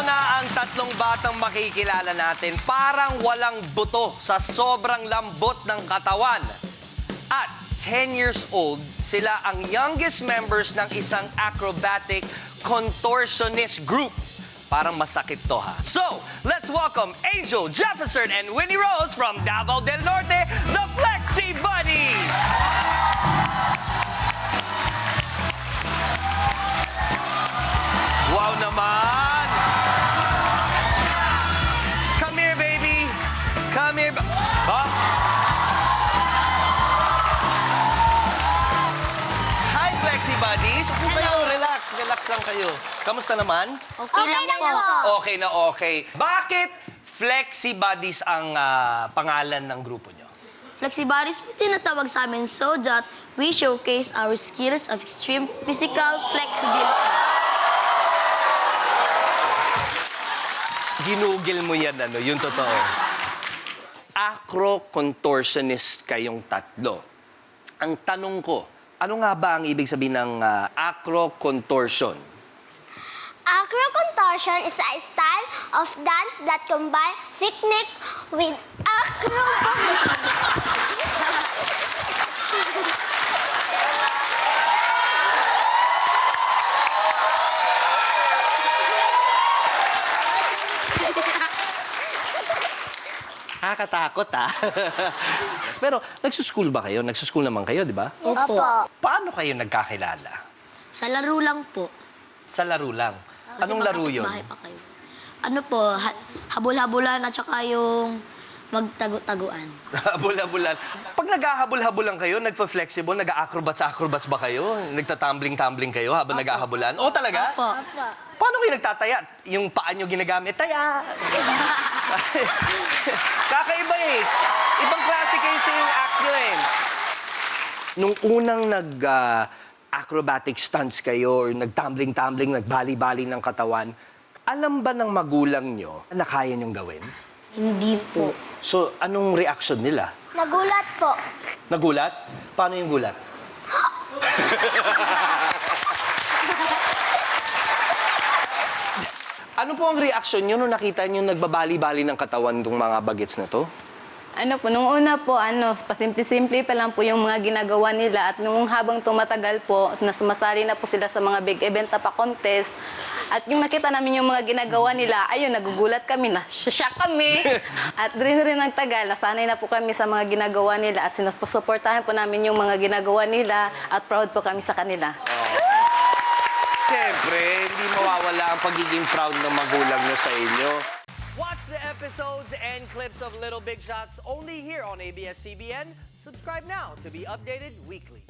na ang tatlong batang makikilala natin. Parang walang buto sa sobrang lambot ng katawan. At 10 years old, sila ang youngest members ng isang acrobatic contortionist group. Parang masakit to, ha? So, let's welcome Angel, Jefferson, and Winnie Rose from Davao del Norte, the Flexi Buddies! Wow naman! Come here, baby! Come here! Hi, Flexi Buddies! Upo kayo, relax. Relax lang kayo. Kamusta naman? Okay lang po. Okay na okay. Bakit Flexi Buddies ang pangalan ng grupo nyo? Flexibaris po tinatawag sa amin so that we showcase our skills of extreme physical flexibility. Ginugil mo yan, ano, yung totoo. Acro-contortionist kayong tatlo. Ang tanong ko, ano nga ba ang ibig sabihin ng acro-contortion? Acro-contortion is a style of dance that combine technique with Nakakatakot, ha? Pero, nagsuschool ba kayo? Nagsuschool naman kayo, di ba? Opo. Paano kayo nagkakilala? Sa laro lang po. Sa laro lang. Kasi Anong laro yun? magkapitbahay pa kayo. Ano po, habol-habulan at saka yung magtago-taguan. Habol-habulan. Pag naghahabol-habulan kayo, nagfa-flexible, nag-acrobats ba kayo? Nagtatumbling-tumbling kayo habang naghahabulan? O talaga? Opo. Paano kayo nagtataya? Yung paa nyo ginagamit? Taya! Kakaiba eh. Ibang klase kayo sa yung act nyo eh. Nung unang nag-acrobatic stunts kayo or nag-tumbling-tumbling, nagbali-bali ng katawan, alam ba ng magulang nyo na kaya nyong gawin? Hindi po. So, anong reaction nila? Nagulat po. Nagulat? Paano yung gulat? Ano po ang reaction nyo nung nakita nyo nagbabali-bali ng katawan ng mga bagets na to? Ano po, nung una po, pasimple-simple pa lang po yung mga ginagawa nila at nung habang tumatagal po, na sumasali na po sila sa mga big event na pa-contest, at yung nakita namin yung mga ginagawa nila, ayun, nagugulat kami, na-shock kami. At rin nagtagal, nasanay na po kami sa mga ginagawa nila at sinusuportahan po namin yung mga ginagawa nila at proud po kami sa kanila. Siyempre, hindi mawawala ang pagiging proud ng magulang nyo sa inyo. Watch the episodes and clips of Little Big Shots only here on ABS-CBN. Subscribe now to be updated weekly.